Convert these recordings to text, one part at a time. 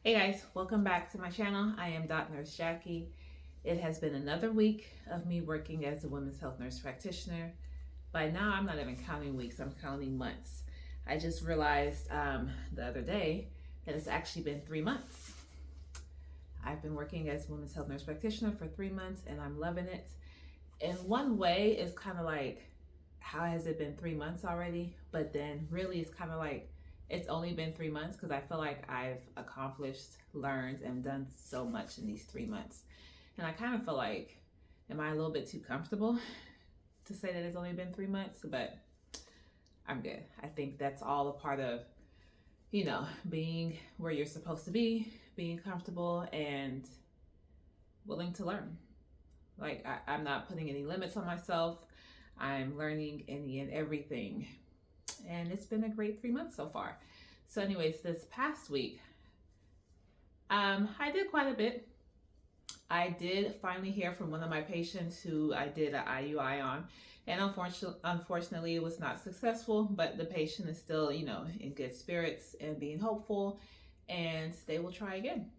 Hey guys, welcome back to my channel. I am Nurse Jackie. It has been another week of me working as a women's health nurse practitioner. By now, I'm not even counting weeks, I'm counting months. I just realized the other day that it's actually been 3 months. I've been working as a women's health nurse practitioner for 3 months and I'm loving it. In one way, it's kind of like, how has it been 3 months already? But then really it's kind of like, it's only been 3 months because I feel like I've accomplished, learned, and done so much in these 3 months. And I kind of feel like, am I a little bit too comfortable to say that it's only been 3 months? But I'm good. I think that's all a part of, being where you're supposed to be, being comfortable and willing to learn. Like, I'm not putting any limits on myself. I'm learning any and everything. And it's been a great 3 months so far. So anyways, this past week, I did quite a bit. I did finally hear from one of my patients who I did an IUI on. And unfortunately, it was not successful, but the patient is still, in good spirits and being hopeful, and they will try again.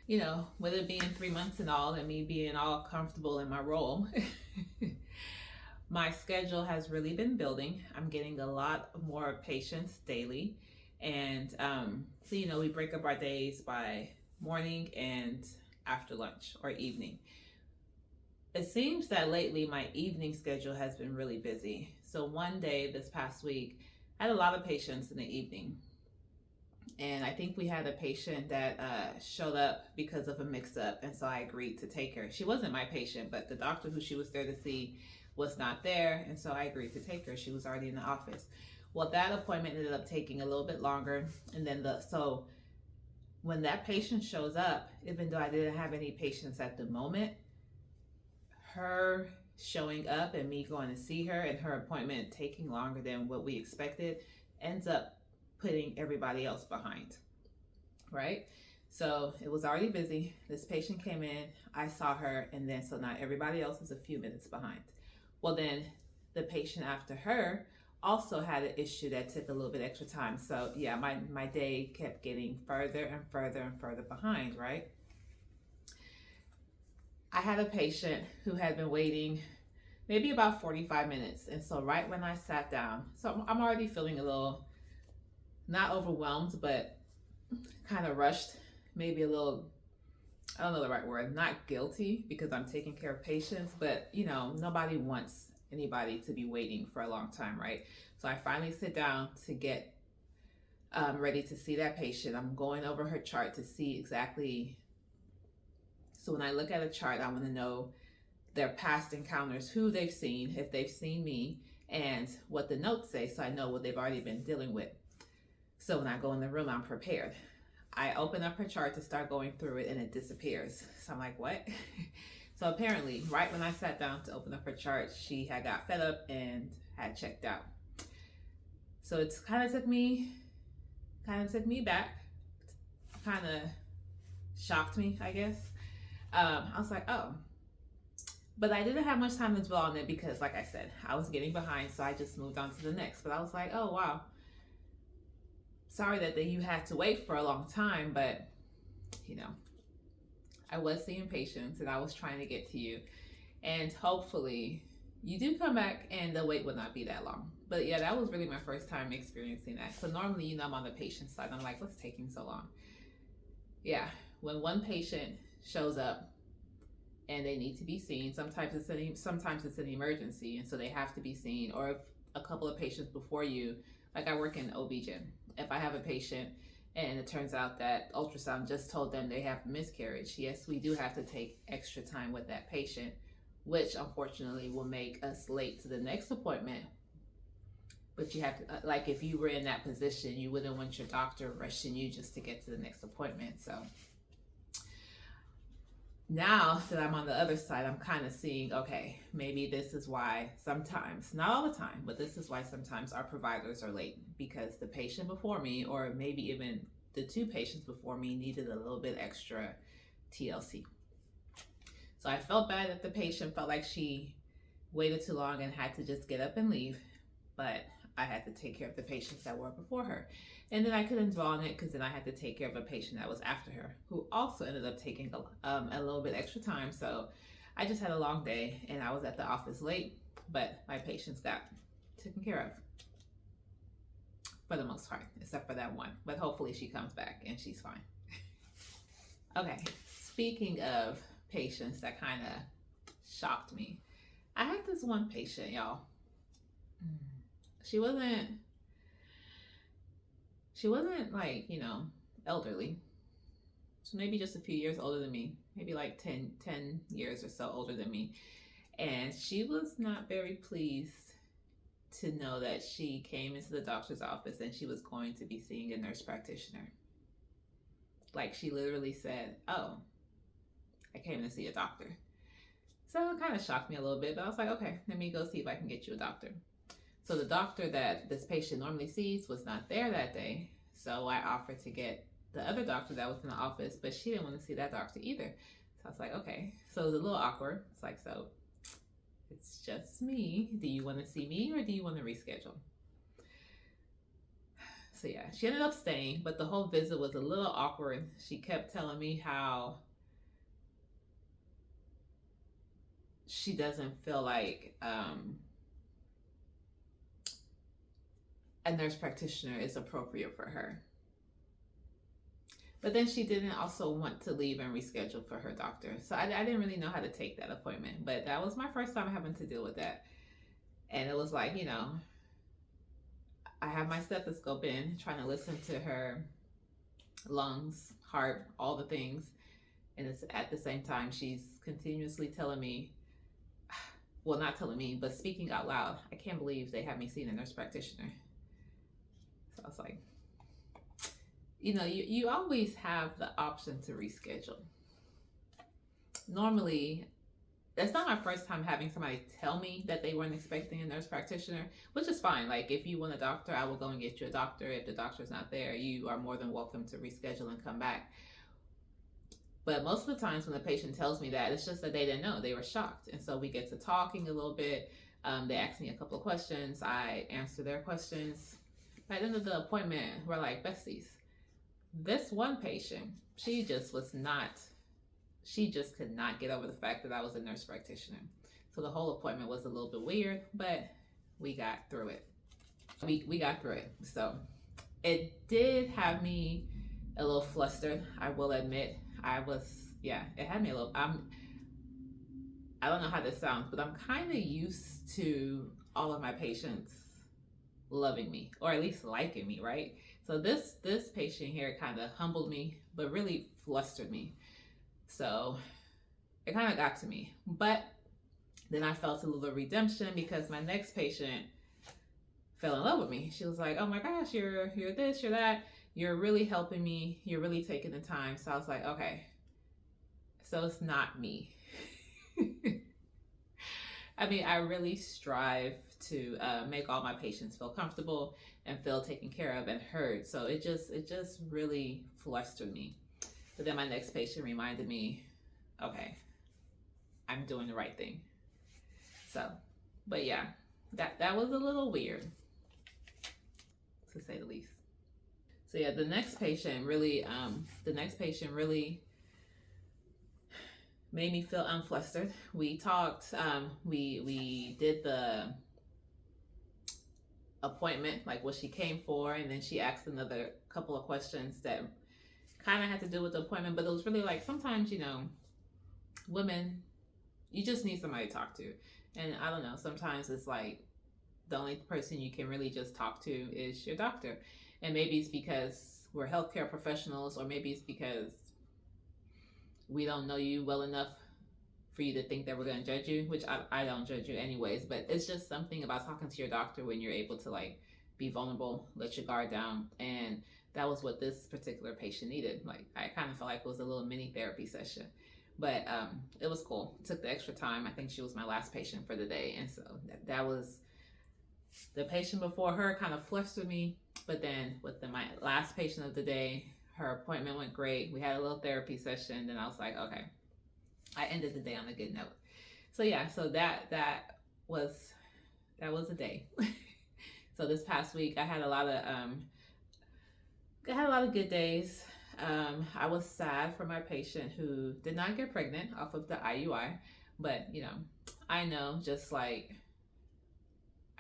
With it being 3 months and all, and me being all comfortable in my role, my schedule has really been building. I'm getting a lot more patients daily. And so, we break up our days by morning and after lunch or evening. It seems that lately my evening schedule has been really busy. So one day this past week, I had a lot of patients in the evening. And I think we had a patient that showed up because of a mix-up, and so I agreed to take her. She wasn't my patient, but the doctor who she was there to see was not there, and so I agreed to take her. She was already in the office. Well, that appointment ended up taking a little bit longer, and then so when that patient shows up, even though I didn't have any patients at the moment, her showing up and me going to see her and her appointment taking longer than what we expected ends up putting everybody else behind, right? So it was already busy. This patient came in, I saw her, and then so now everybody else is a few minutes behind. Well, then the patient after her also had an issue that took a little bit extra time. So yeah, my day kept getting further and further and further behind, right? I had a patient who had been waiting maybe about 45 minutes. And so right when I sat down, so I'm already feeling a little, not overwhelmed, but kind of rushed, maybe a little, I don't know the right word, not guilty because I'm taking care of patients, but nobody wants anybody to be waiting for a long time, right? So I finally sit down to get ready to see that patient. I'm going over her chart to see exactly. So when I look at a chart, I want to know their past encounters, who they've seen, if they've seen me, and what the notes say, so I know what they've already been dealing with. So when I go in the room, I'm prepared. I open up her chart to start going through it and it disappears. So I'm like, what? So apparently, right when I sat down to open up her chart, she had got fed up and had checked out. So it kind of took me back, kind of shocked me, I guess. I was like, oh. But I didn't have much time to dwell on it because, like I said, I was getting behind, so I just moved on to the next. But I was like, oh, wow. Sorry that you had to wait for a long time, but, I was seeing patients and I was trying to get to you. And hopefully you do come back and the wait will not be that long. But yeah, that was really my first time experiencing that. So normally, I'm on the patient side. I'm like, what's taking so long? Yeah, when one patient shows up and they need to be seen, sometimes it's an emergency, and so they have to be seen. Or if a couple of patients before you, like I work in OB-GYN, if I have a patient and it turns out that ultrasound just told them they have miscarriage, yes, we do have to take extra time with that patient, which unfortunately will make us late to the next appointment. But you have to, like, if you were in that position, you wouldn't want your doctor rushing you just to get to the next appointment. So now that I'm on the other side, I'm kind of seeing, okay, maybe this is why sometimes, not all the time, but this is why sometimes our providers are late, because the patient before me, or maybe even the 2 patients before me, needed a little bit extra TLC. So I felt bad that the patient felt like she waited too long and had to just get up and leave. But I had to take care of the patients that were before her. And then I couldn't dwell on it because then I had to take care of a patient that was after her, who also ended up taking a little bit extra time. So I just had a long day and I was at the office late, but my patients got taken care of for the most part, except for that one. But hopefully she comes back and she's fine. Okay, speaking of patients that kind of shocked me, I had this one patient, y'all. She wasn't like, elderly. So maybe just a few years older than me, maybe like 10 years or so older than me. And she was not very pleased to know that she came into the doctor's office and she was going to be seeing a nurse practitioner. Like, she literally said, "Oh, I came to see a doctor." So it kind of shocked me a little bit, but I was like, okay, let me go see if I can get you a doctor. So the doctor that this patient normally sees was not there that day. So I offered to get the other doctor that was in the office, but she didn't want to see that doctor either. So I was like, okay. So it was a little awkward. It's like, so it's just me. Do you want to see me or do you want to reschedule? So yeah, she ended up staying, but the whole visit was a little awkward. She kept telling me how she doesn't feel like a nurse practitioner is appropriate for her. But then she didn't also want to leave and reschedule for her doctor. So I didn't really know how to take that appointment. But that was my first time having to deal with that. And it was like, I have my stethoscope in, trying to listen to her lungs, heart, all the things. And it's at the same time, she's continuously telling me, well, not telling me, but speaking out loud, "I can't believe they have me seeing a nurse practitioner." So I was like, you always have the option to reschedule. Normally, that's not my first time having somebody tell me that they weren't expecting a nurse practitioner, which is fine. Like, if you want a doctor, I will go and get you a doctor. If the doctor's not there, you are more than welcome to reschedule and come back. But most of the times when the patient tells me that, it's just that they didn't know. They were shocked. And so we get to talking a little bit. They ask me a couple of questions. I answer their questions. By the end of the appointment, we're like besties. This one patient, she just could not get over the fact that I was a nurse practitioner. So the whole appointment was a little bit weird, but we got through it. We got through it. So it did have me a little flustered, I will admit. It had me a little, I don't know how this sounds, but I'm kind of used to all of my patients loving me, or at least liking me, right? So this patient here kind of humbled me, but really flustered me. So it kind of got to me. But then I felt a little redemption because my next patient fell in love with me. She was like, "Oh my gosh, you're this, you're that. You're really helping me. You're really taking the time." So I was like, okay, so it's not me. I mean, I really strive to make all my patients feel comfortable and feel taken care of and heard. So it just really flustered me. But then my next patient reminded me, okay, I'm doing the right thing. So, but yeah, that was a little weird, to say the least. So yeah, the next patient really made me feel unflustered. We talked, we did the appointment, like what she came for, and then she asked another couple of questions that kind of had to do with the appointment, but it was really like, sometimes, women, you just need somebody to talk to. And I don't know, sometimes it's like the only person you can really just talk to is your doctor. And maybe it's because we're healthcare professionals, or maybe it's because we don't know you well enough for you to think that we're going to judge you, which I don't judge you anyways, but it's just something about talking to your doctor when you're able to like be vulnerable, let your guard down. And that was what this particular patient needed. Like, I kind of felt like it was a little mini therapy session, but it was cool. It took the extra time. I think she was my last patient for the day. And so that was, the patient before her kind of flustered me, but then with my last patient of the day, her appointment went great. We had a little therapy session, and I was like, okay, I ended the day on a good note. So yeah, so that was a day. So this past week, I had a lot of good days. I was sad for my patient who did not get pregnant off of the IUI, but I know, just like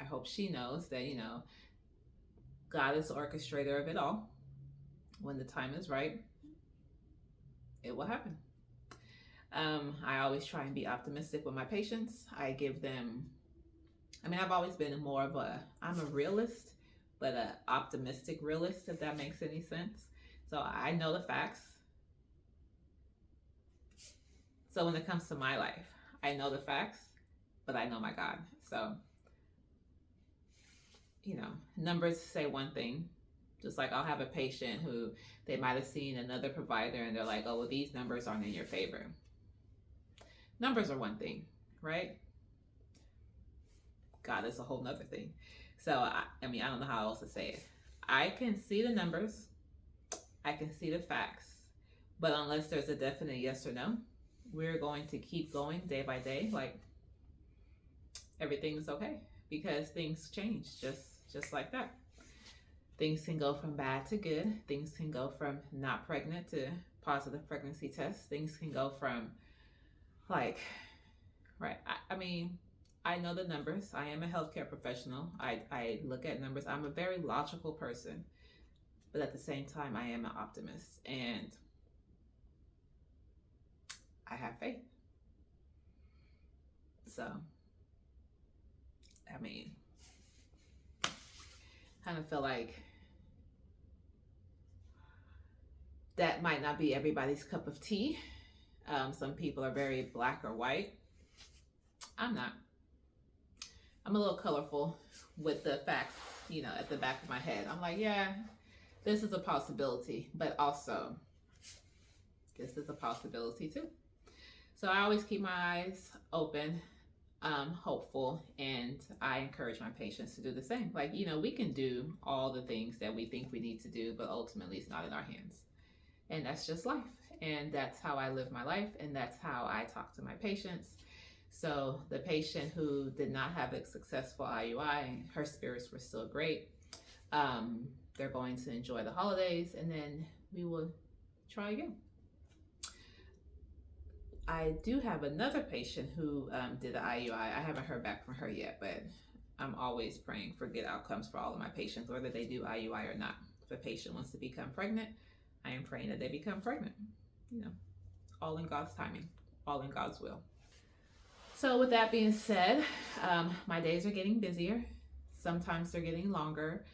I hope she knows that God is the orchestrator of it all. When the time is right, it will happen. I always try and be optimistic with my patients. I give them, I've always been more of I'm a realist, but an optimistic realist, if that makes any sense. So I know the facts. So when it comes to my life, I know the facts, but I know my God. So, numbers say one thing. Just like I'll have a patient who they might have seen another provider and they're like, oh, well, these numbers aren't in your favor. Numbers are one thing, right? God is a whole nother thing. So, I don't know how else to say it. I can see the numbers, I can see the facts, but unless there's a definite yes or no, we're going to keep going day by day. Like, everything's okay, because things change just like that. Things can go from bad to good. Things can go from not pregnant to positive pregnancy tests. Things can go from right. I know the numbers. I am a healthcare professional. I look at numbers. I'm a very logical person, but at the same time, I am an optimist, and I have faith. So, kind of feel like that might not be everybody's cup of tea. Some people are very black or white. I'm not. I'm a little colorful with the facts, at the back of my head. I'm like, yeah, this is a possibility, but also this is a possibility too. So I always keep my eyes open, hopeful, and I encourage my patients to do the same. Like, we can do all the things that we think we need to do, but ultimately it's not in our hands. And that's just life. And that's how I live my life, and that's how I talk to my patients. So the patient who did not have a successful IUI, her spirits were still great. They're going to enjoy the holidays, and then we will try again. I do have another patient who did an IUI. I haven't heard back from her yet, but I'm always praying for good outcomes for all of my patients, whether they do IUI or not. If a patient wants to become pregnant, I am praying that they become pregnant. All in God's timing, all in God's will. So with that being said, my days are getting busier. Sometimes they're getting longer.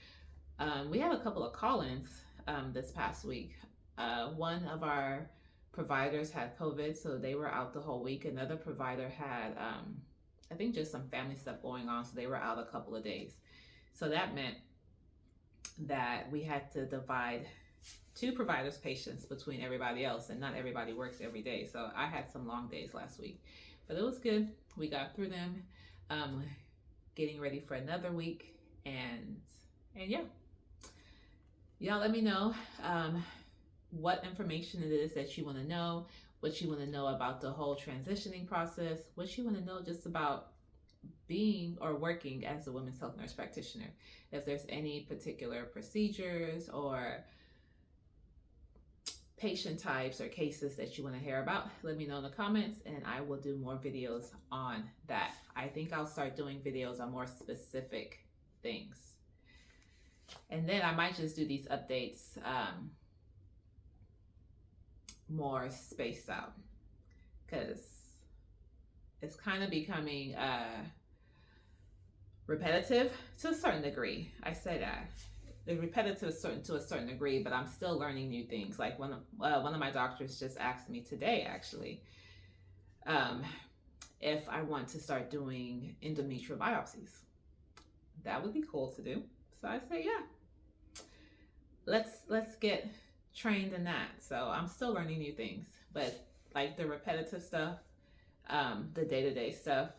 We had a couple of call-ins this past week. One of our providers had COVID, so they were out the whole week. Another provider had, I think, just some family stuff going on, so they were out a couple of days. So that meant that we had to divide 2 providers' patients between everybody else, and not everybody works every day. So I had some long days last week, but it was good. We got through them, getting ready for another week, and yeah. Y'all let me know what information it is that you want to know, what you want to know about the whole transitioning process, what you want to know just about being or working as a women's health nurse practitioner. If there's any particular procedures or patient types or cases that you want to hear about, let me know in the comments, and I will do more videos on that. I think I'll start doing videos on more specific things. And then I might just do these updates more spaced out, because it's kind of becoming repetitive to a certain degree. I say that. They're repetitive to a certain degree, but I'm still learning new things. Like one of my doctors just asked me today, actually, if I want to start doing endometrial biopsies. That would be cool to do. So I say, yeah, let's get trained in that. So I'm still learning new things, but like the repetitive stuff, the day-to-day stuff,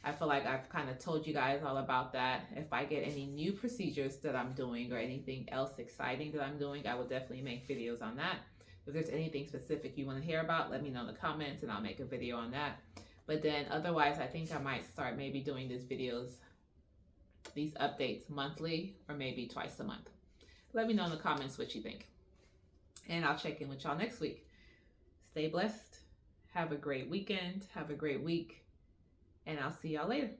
I feel like I've kind of told you guys all about that. If I get any new procedures that I'm doing or anything else exciting that I'm doing, I will definitely make videos on that. If there's anything specific you want to hear about, let me know in the comments and I'll make a video on that. But then otherwise, I think I might start maybe doing these videos these updates monthly or maybe twice a month. Let me know in the comments what you think. And I'll check in with y'all next week. Stay blessed. Have a great weekend. Have a great week. And I'll see y'all later.